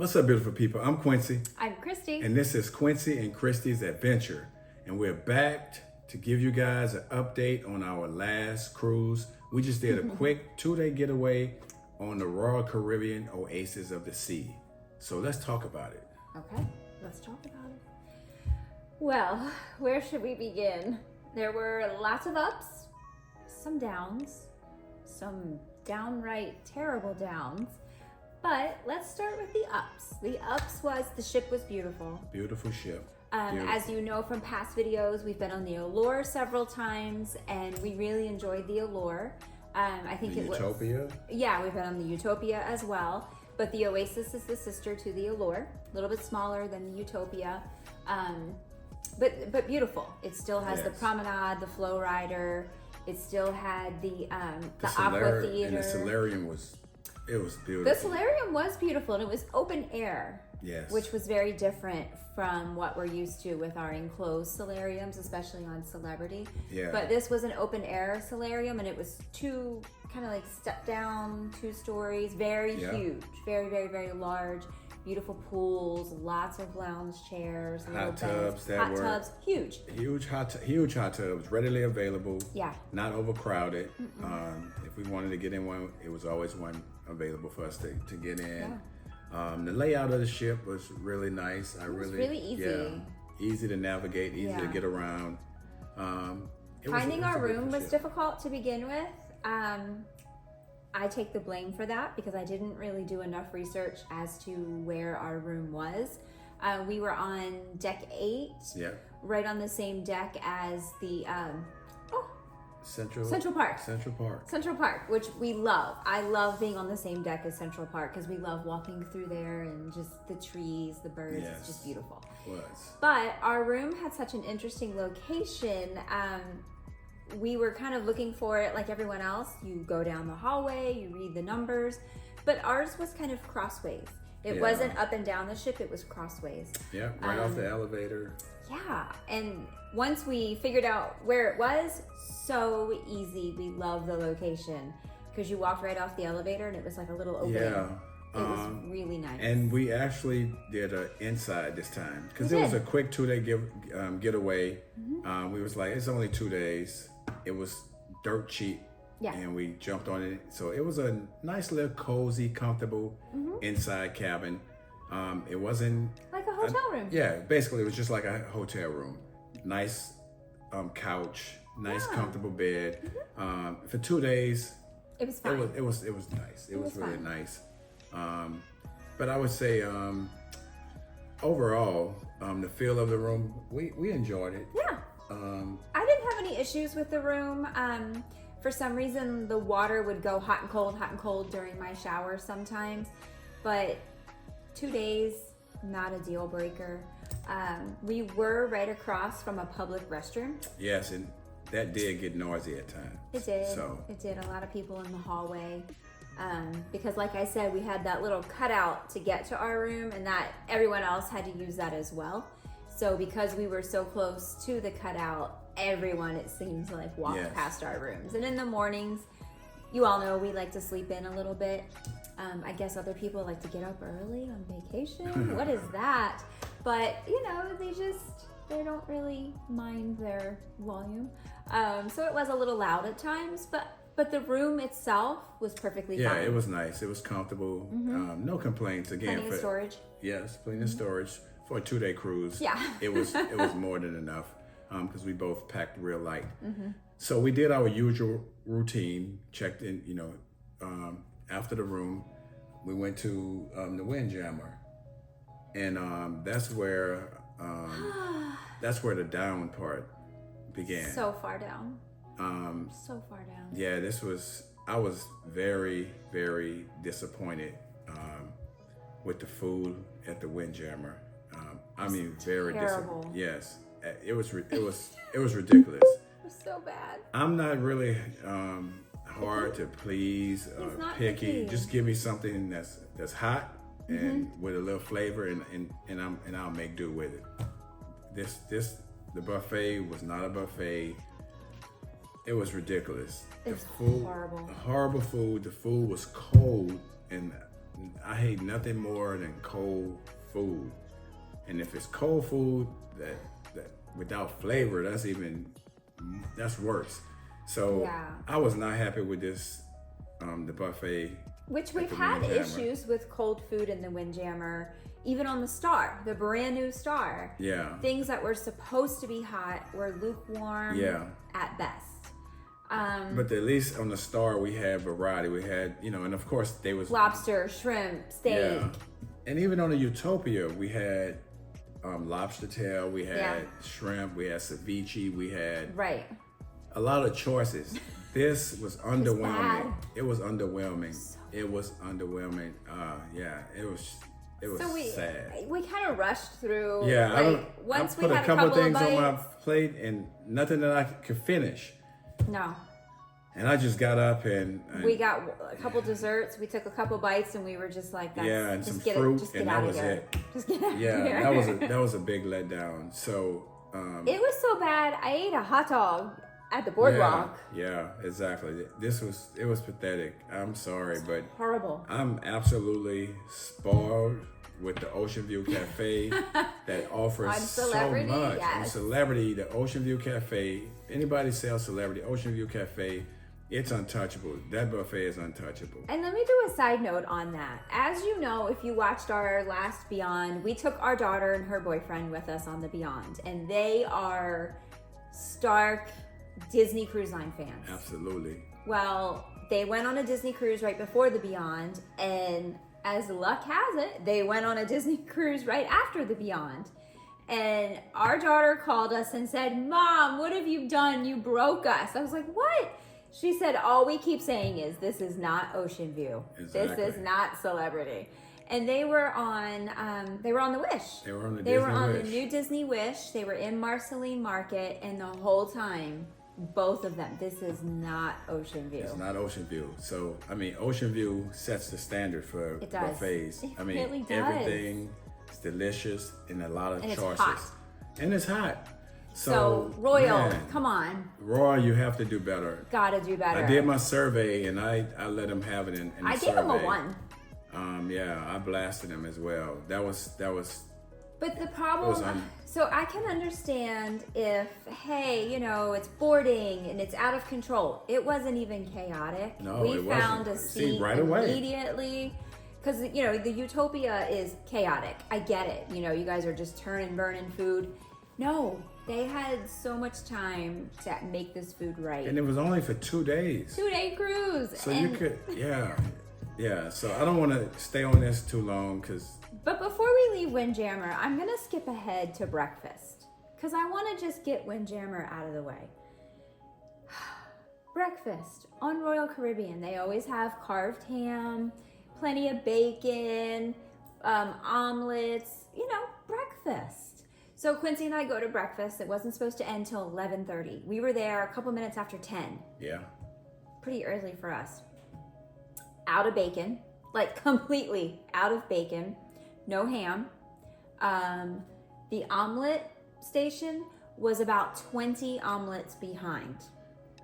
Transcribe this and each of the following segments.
What's up, beautiful people? I'm Quincy. I'm Kristie. And this is Quincy and Kristie's Adventure. And we're back to give you guys an update on our last cruise. We just did a quick 2-day getaway on the Royal Caribbean Oasis of the sea. So let's talk about it. Okay, let's talk about it. Well, where should we begin? There were lots of ups, some downs, some downright terrible downs. But let's start with the ups. The ups was the ship was beautiful. Beautiful ship. As you know from past videos, we've been on the Allure several times, and we really enjoyed the Allure. I think the Utopia? Yeah, we've been on the Utopia as well. But the Oasis is the sister to the Allure, a little bit smaller than the Utopia, but beautiful. It still has the promenade, the flow rider. It still had the aqua theater. And the solarium was beautiful. The solarium was beautiful, and it was open air. Yes. Which was very different from what we're used to with our enclosed solariums, especially on Celebrity. Yeah. But this was an open air solarium, and it was two kind of like step down, 2 stories, very huge, very, very, very large, beautiful pools, lots of lounge chairs, hot tubs, huge. Huge hot tubs, readily available. Yeah. Not overcrowded. If we wanted to get in one, it was always one available for us to get in. Yeah. The layout of the ship was really nice. It was really easy. Yeah, easy to navigate, easy to get around. Finding our room was difficult to begin with. I take the blame for that because I didn't really do enough research as to where our room was. We were on deck 8, right on the same deck as the Central Park, which we love. I love being on the same deck as Central Park because we love walking through there and just the trees, the birds. It's just beautiful. It was. But our room had such an interesting location. We were kind of looking for it like everyone else. You go down the hallway, you read the numbers, but ours was kind of crossways. It wasn't up and down the ship, it was crossways. Yeah, right off the elevator. Yeah, and once we figured out where it was, so easy. We love the location because you walked right off the elevator and it was like a little opening. Yeah. It was really nice. And we actually did an inside this time because it was a quick 2-day getaway. We was like, it's only 2 days. It was dirt cheap. Yeah. And we jumped on it. So it was a nice little cozy, comfortable inside cabin. It wasn't like a hotel room. Yeah, basically it was just like a hotel room. Nice couch, nice comfortable bed. For 2 days, it was fine. It was nice. It was really nice. But I would say overall, the feel of the room, we enjoyed it. Yeah. I didn't have any issues with the room. For some reason, the water would go hot and cold during my shower sometimes. But 2 days, not a deal breaker. We were right across from a public restroom. Yes, and that did get noisy at times. It did. It did. A lot of people in the hallway. Because like I said, we had that little cutout to get to our room, and that everyone else had to use that as well. So because we were so close to the cutout, everyone, it seems like, walked past our rooms. And in the mornings, you all know we like to sleep in a little bit. I guess other people like to get up early on vacation. What is that? But, you know, they don't really mind their volume. So it was a little loud at times, but the room itself was perfectly fine. Yeah, it was nice. It was comfortable. No complaints. Again, plenty of storage. Yes, plenty of storage for a 2-day cruise. Yeah, it was more than enough because we both packed real light. So we did our usual routine. Checked in. You know, after the room, we went to the Windjammer, and that's where the down part began. So far down. So far down. Yeah, I was very, very disappointed with the food at the Windjammer. I mean, very disappointed. Yes, it was ridiculous. It was so bad. I'm not really hard to please, picky. Just give me something that's hot and with a little flavor, and I'll make do with it. The buffet was not a buffet. It was ridiculous. It was horrible. Horrible food. The food was cold, and I hate nothing more than cold food. And if it's cold food that without flavor, that's worse. So Yeah. I was not happy with this, the buffet. Which we've the had Windjammer. issues with cold food in the Windjammer, even on the Star, the brand new Star. Yeah. Things that were supposed to be hot were lukewarm at best. But at least on the Star, we had variety. We had, and of course they was Lobster, shrimp, steak. Yeah. And even on the Utopia, we had lobster tail, we had shrimp, we had ceviche, we had a lot of choices. This was underwhelming. It was underwhelming. It was underwhelming. It was So sad. we kind of rushed through. Yeah, once I we put had a couple of things bites, on my plate and nothing that I could finish. No. And I just got up and we got a couple desserts. We took a couple bites and we were just like, and just some get fruit, just get and out that of was here. it. Just get out of Yeah, here. that was a big letdown. So it was so bad. I ate a hot dog at the boardwalk. Yeah, exactly. It was pathetic. I'm sorry, but Horrible. I'm absolutely spoiled with the Ocean View Cafe that offers so much. Yes. On Celebrity, the Ocean View Cafe, anybody sells Celebrity, Ocean View Cafe, it's untouchable. That buffet is untouchable. And let me do a side note on that. As you know, if you watched our last Beyond, we took our daughter and her boyfriend with us on the Beyond, and they are stark Disney Cruise Line fans. Absolutely. Well, they went on a Disney cruise right before the Beyond, and as luck has it, they went on a Disney cruise right after the Beyond. And our daughter called us and said, "Mom, what have you done? You broke us." I was like, "What?" She said, "All we keep saying is this is not Ocean View. Exactly. This is not Celebrity." And they were on the Wish. They were on the They Disney were on Wish. the new Disney Wish. They were in Marceline Market, and the whole time, both of them, this is not Ocean View. It's not Ocean View. So, Ocean View sets the standard for It does. buffets. It really does. Everything is delicious and a lot of And it's choices. hot. And it's hot. So Royal, man, come on, Royal, you have to do better. gotta do better. I did my survey and I let them have it in the I survey. gave them a 1. I blasted them as well. That was But the It was problem, so I can understand if, hey, it's boarding and it's out of control. It wasn't even chaotic. No, we it found wasn't. a See, seat right away. immediately. Because, the Utopia is chaotic. I get it. You guys are just turning, burning food. No, they had so much time to make this food right. and it was only for 2 days. 2-day cruise. So you could, yeah. So I don't want to stay on this too long because But before we leave Windjammer, I'm going to skip ahead to breakfast because I want to just get Windjammer out of the way. Breakfast on Royal Caribbean, they always have carved ham, plenty of bacon, omelets, breakfast. So Quincy and I go to breakfast. It wasn't supposed to end till 11:30. We were there a couple minutes after 10. yeah. Pretty early for us. Out of bacon, like completely out of bacon. No ham. The omelet station was about 20 omelets behind.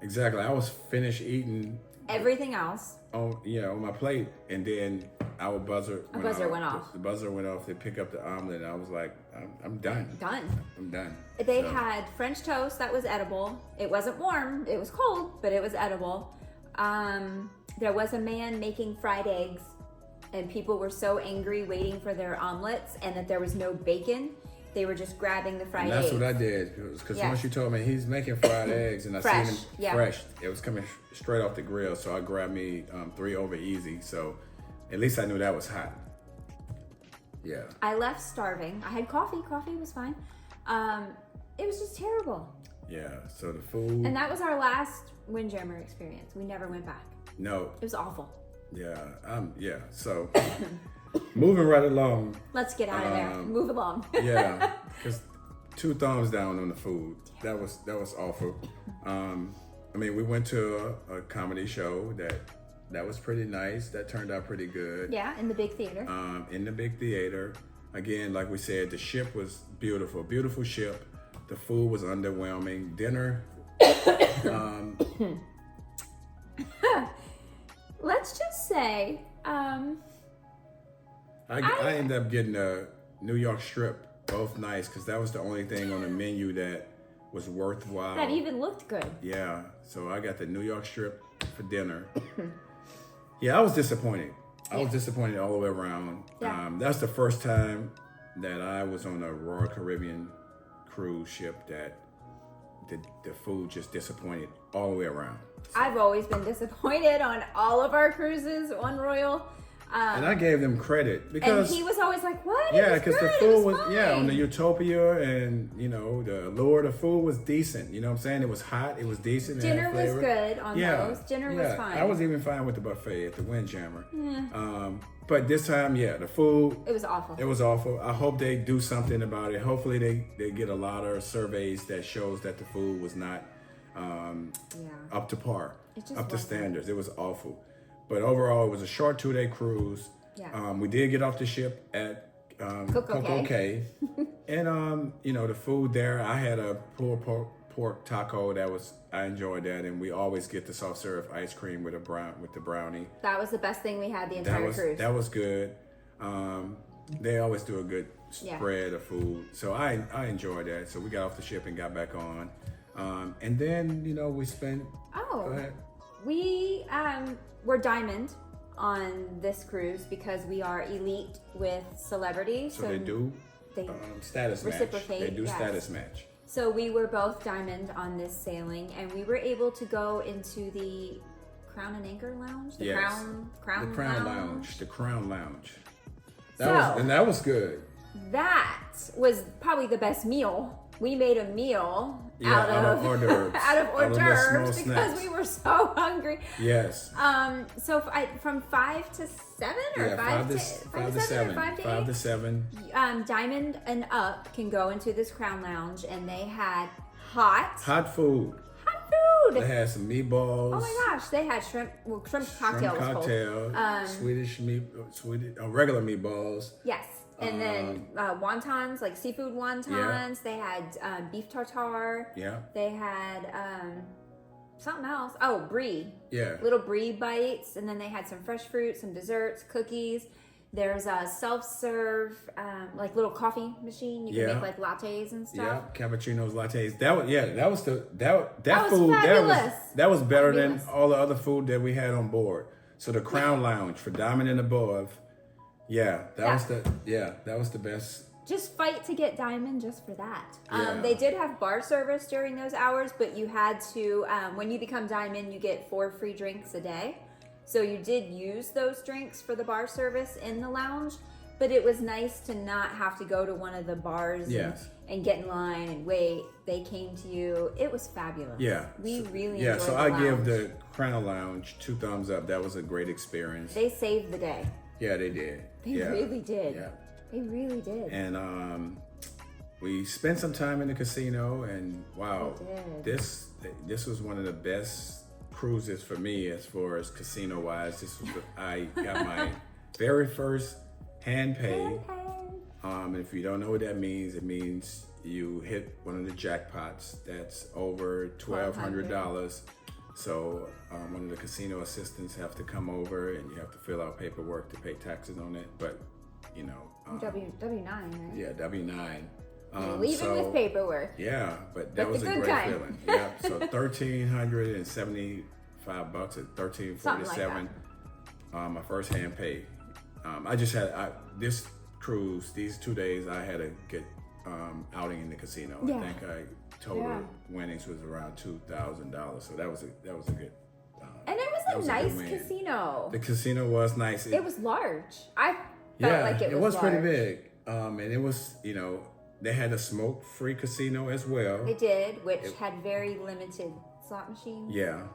Exactly. I was finished eating Everything else. on my plate, and then our buzzer went off. The buzzer went off. They pick up the omelet, and I was like, I'm done. Done. I'm done. They had French toast that was edible. It wasn't warm. It was cold, but it was edible. There was a man making fried eggs, and people were so angry waiting for their omelets and that there was no bacon. They were just grabbing the fried And that's eggs. what I did. Because Yeah. once you told me he's making fried eggs, and I Fresh, seen him yeah. fresh, it was coming straight off the grill. So I grabbed me 3 over easy. So at least I knew that was hot. Yeah. I left starving. I had coffee. Coffee was fine. It was just terrible. Yeah. So the food. And that was our last Windjammer experience. We never went back. No. It was awful. Yeah. Yeah. So moving right along. Let's get out of there. Move along. Yeah. Just 2 thumbs down on the food. That was awful. We went to a comedy show that was pretty nice. That turned out pretty good. Yeah, in the big theater. In the big theater. Again, like we said, the ship was beautiful. Beautiful ship. The food was underwhelming. Dinner. Let's just say, I ended up getting a New York strip, both nice, because that was the only thing on the menu that was worthwhile. That even looked good. Yeah, so I got the New York strip for dinner. Yeah, I was disappointed. I was disappointed all the way around. Yeah. That's the first time that I was on a Royal Caribbean cruise ship that the food just disappointed all the way around. So. I've always been disappointed on all of our cruises on Royal. And I gave them credit because and he was always like, "What? Yeah, because the food was fine. On the Utopia, and the allure, the food was decent. You know what I'm saying? It was hot, it was decent. Dinner was good on those. Dinner was fine. I was even fine with the buffet at the Windjammer. But this time, the food. It was awful. It was awful. I hope they do something about it. Hopefully they get a lot of surveys that shows that the food was not up to par, up to standards. It was awful. But overall, it was a short 2-day cruise. Yeah. We did get off the ship at Coco Cay. And, the food there, I had a pulled pork taco I enjoyed that. And we always get the soft serve ice cream with the brownie. That was the best thing we had the entire cruise. That was good. They always do a good spread of food. So I enjoyed that. So we got off the ship and got back on. And then, we spent... Oh. Go ahead. We were diamond on this cruise because we are elite with celebrities. So they do status reciprocate, match. They do status match. So we were both diamond on this sailing, and we were able to go into the Crown and Anchor Lounge. The Crown Lounge. The Crown Lounge. That was good. That was probably the best meal. We made a meal out of hors d'oeuvres because we were so hungry. Yes. So from 5 to 7 or 5 to 7 or 5 to 8? 5 to 7. Diamond and up can go into this Crown Lounge, and they had hot food. They had some meatballs. Oh my gosh, they had shrimp cocktail. Regular meatballs. Yes. And then wontons, like seafood wontons. Yeah. They had beef tartare. Yeah. They had something else. Oh, brie. Yeah. Little brie bites. And then they had some fresh fruit, some desserts, cookies. There's a self-serve, like little coffee machine. You can make like lattes and stuff. Yeah, cappuccinos, lattes. That was that food. Fabulous. That was better than all the other food that we had on board. So the Crown Lounge for Diamond and above. That was the best. Just fight to get diamond just for that. They did have bar service during those hours, but you had to, when you become diamond, you get 4 free drinks a day. So you did use those drinks for the bar service in the lounge, but it was nice to not have to go to one of the bars and get in line and wait. They came to you. It was fabulous. Yeah. We really enjoyed the lounge. Give the Crown Lounge 2 thumbs up. That was a great experience. They saved the day. Yeah, they did. They really did. Yeah. They really did. And we spent some time in the casino, and wow, this was one of the best cruises for me as far as casino wise. I got my very first hand pay. And if you don't know what that means, it means you hit one of the jackpots that's over $1,200. So one of the casino assistants have to come over, and you have to fill out paperwork to pay taxes on it. But W-9, right? Yeah, W-9. Leaving with paperwork. Yeah, but that was a great feeling. Yeah, so $1,375 at $1,347. My first hand pay. I just had this cruise. These 2 days, I had a good outing in the casino. Yeah. I think total winnings was around $2,000. So that was a good. And it was a nice casino. The casino was nice. It was large. I felt like it was pretty big. And it was, they had a smoke-free casino as well. They did, which had very limited slot machines. Yeah.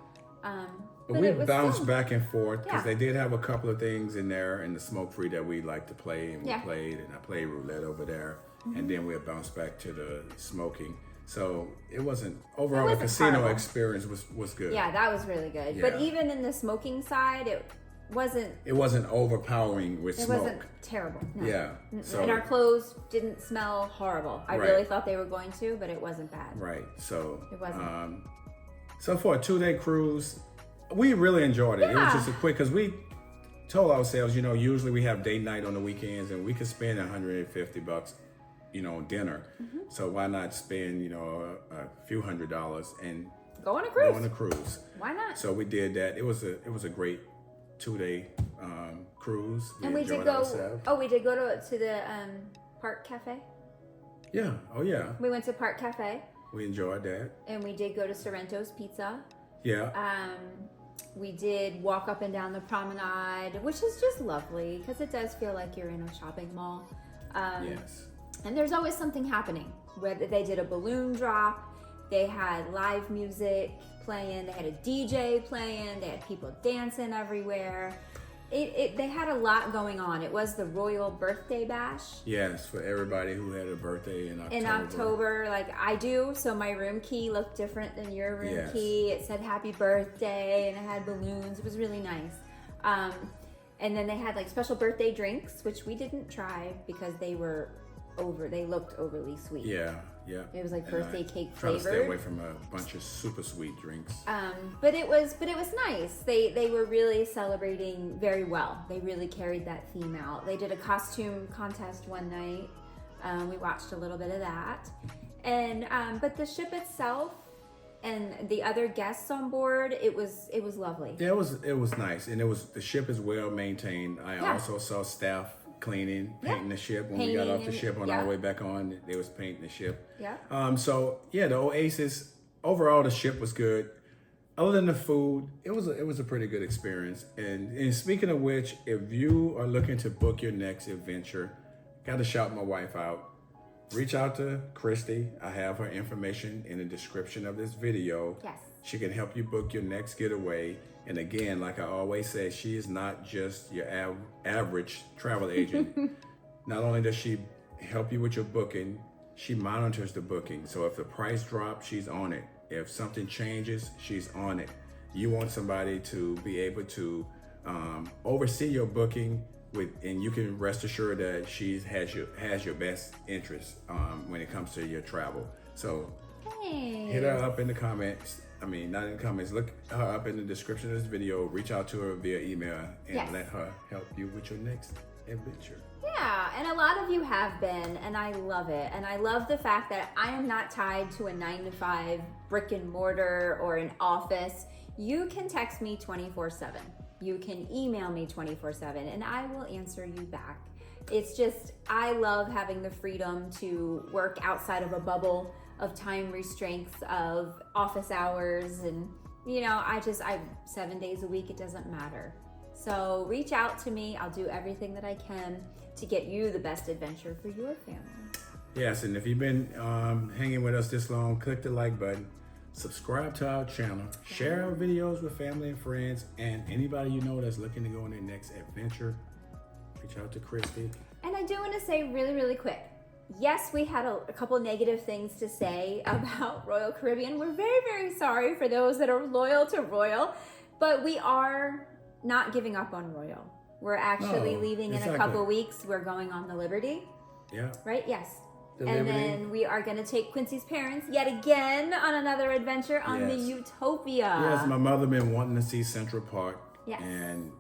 But we bounced back and forth because they did have a couple of things in there in the smoke-free that we like to play, and we played, and I played roulette over there, and then we'll bounce back to the smoking. So it wasn't overall. The casino horrible. Experience was good. Yeah, that was really good. Yeah. But even in the smoking side, it wasn't overpowering with smoke. It wasn't terrible. No. Yeah. So, and our clothes didn't smell horrible. I really thought they were going to, but it wasn't bad. Right. So it wasn't. So for a 2-day cruise, we really enjoyed it. It was just a quick, because we told ourselves, you know, usually we have date night on the weekends and we could spend $150, you know, on dinner. So why not spend, you know, a few $100s and go on a cruise. Go on a cruise. Why not? So we did that. It was a great 2-day cruise. And we did go. Ourselves. Oh, we did go to the Park Cafe. Yeah. Oh yeah. We went to Park Cafe. We enjoyed that. And we did go to Sorrento's Pizza. Yeah. We did walk up and down the promenade, which is just lovely because it does feel like you're in a shopping mall. Yes. And there's always something happening. Whether they did a balloon drop, they had live music playing, they had a DJ playing, they had people dancing everywhere. They had a lot going on. It was the Royal Birthday Bash. Yes, for everybody who had a birthday in October. In October, like I do. So my room key looked different than your room key. It said happy birthday and it had balloons. It was really nice. And then they had like special birthday drinks, which we didn't try because they looked overly sweet. Yeah. It was like birthday cake try flavored. to stay away from a bunch of super sweet drinks. But it was nice. They were really celebrating very well. They really carried that theme out. They did a costume contest one night. We watched a little bit of that. And but the ship itself and the other guests on board, it was lovely. Yeah, it was nice, and the ship is well maintained. I also saw staff cleaning, painting the ship. When we got off the ship on our way back on, they was painting the ship. Yeah. So yeah, the Oasis, overall the ship was good. Other than the food, it was a pretty good experience. And speaking of which, if you are looking to book your next adventure, gotta shout my wife out. Reach out to Kristie. I have her information in the description of this video. Yes. She can help you book your next getaway. And again, like I always say, she is not just your average travel agent. Not only does she help you with your booking, she monitors the booking. So if the price drops, she's on it. If something changes, she's on it. You want somebody to be able to oversee your booking and you can rest assured that she has your best interest when it comes to your travel. So hit her up in the comments. I mean, not in the comments. Look her up in the description of this video. Reach out to her via email and let her help you with your next adventure. Yeah, and a lot of you have been, and I love it. And I love the fact that I am not tied to a 9-to-5 brick and mortar or an office. You can text me 24/7. You can email me 24/7, and I will answer you back. It's just, I love having the freedom to work outside of a bubble of time restraints of office hours, and you know, I 7 days a week, it doesn't matter. So reach out to me. I'll do everything that I can to get you the best adventure for your family. Yes, and if you've been hanging with us this long, click the like button, subscribe to our channel, share our videos with family and friends, and anybody you know that's looking to go on their next adventure, reach out to Kristie. And I do want to say really, really quick, yes, we had a couple negative things to say about Royal Caribbean. We're very, very sorry for those that are loyal to Royal, but we are not giving up on Royal. We're actually leaving in a couple weeks. We're going on the Liberty. Yeah. Right? Yes. The and Liberty. Then we are going to take Quincy's parents yet again on another adventure on the Utopia. Yes, my mother been wanting to see Central Park. Yes. And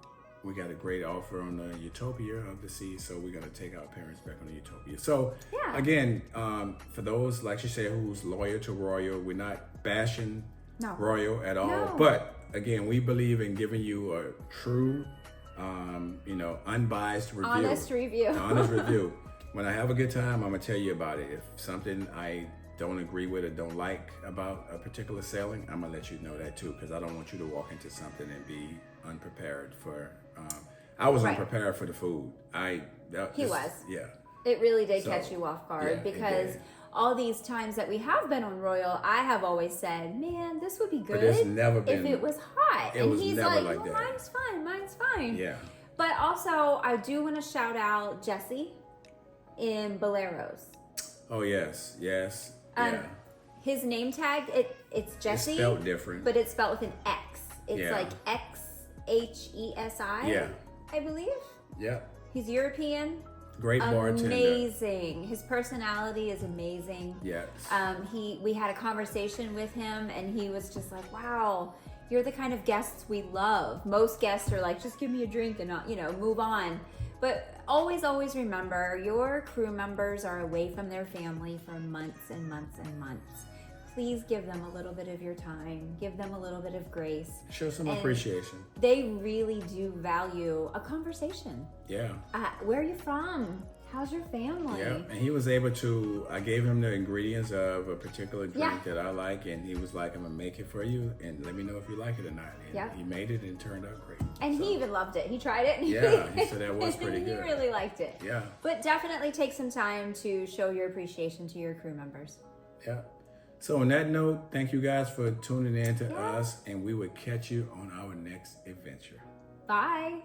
we got a great offer on the Utopia of the Sea, so we're going to take our parents back on the Utopia. So, again, for those, like you said, who's loyal to Royal, we're not bashing Royal at all. No. But, again, we believe in giving you a true, unbiased review. Honest review. Honest review. When I have a good time, I'm going to tell you about it. If something I don't agree with or don't like about a particular sailing, I'm going to let you know that too, because I don't want you to walk into something and be unprepared for... I was unprepared for the food. He was. Yeah. It really did catch you off guard because all these times that we have been on Royal, I have always said, man, this would be good if it was hot. And he's like that. Mine's fine. Yeah. But also, I do want to shout out Jesse in Boleros. Oh, yes. His name tag, it's Jesse. It's spelled different. But it's spelled with an X. It's like XHESI. Yeah. I believe. Yeah. He's European. Great bartender. Amazing. His personality is amazing. Yes. We had a conversation with him, and he was just like, wow, you're the kind of guests we love. Most guests are like, just give me a drink and not, move on. But always, always remember, your crew members are away from their family for months and months and months. Please give them a little bit of your time. Give them a little bit of grace. Show some appreciation. They really do value a conversation. Yeah. Where are you from? How's your family? Yeah, and he was able to, I gave him the ingredients of a particular drink that I like, and he was like, I'm going to make it for you, and let me know if you like it or not. And he made it, and it turned out great. And he even loved it. He tried it. And he said that was pretty good. He really liked it. Yeah. But definitely take some time to show your appreciation to your crew members. Yeah. So on that note, thank you guys for tuning in to us, and we will catch you on our next adventure. Bye.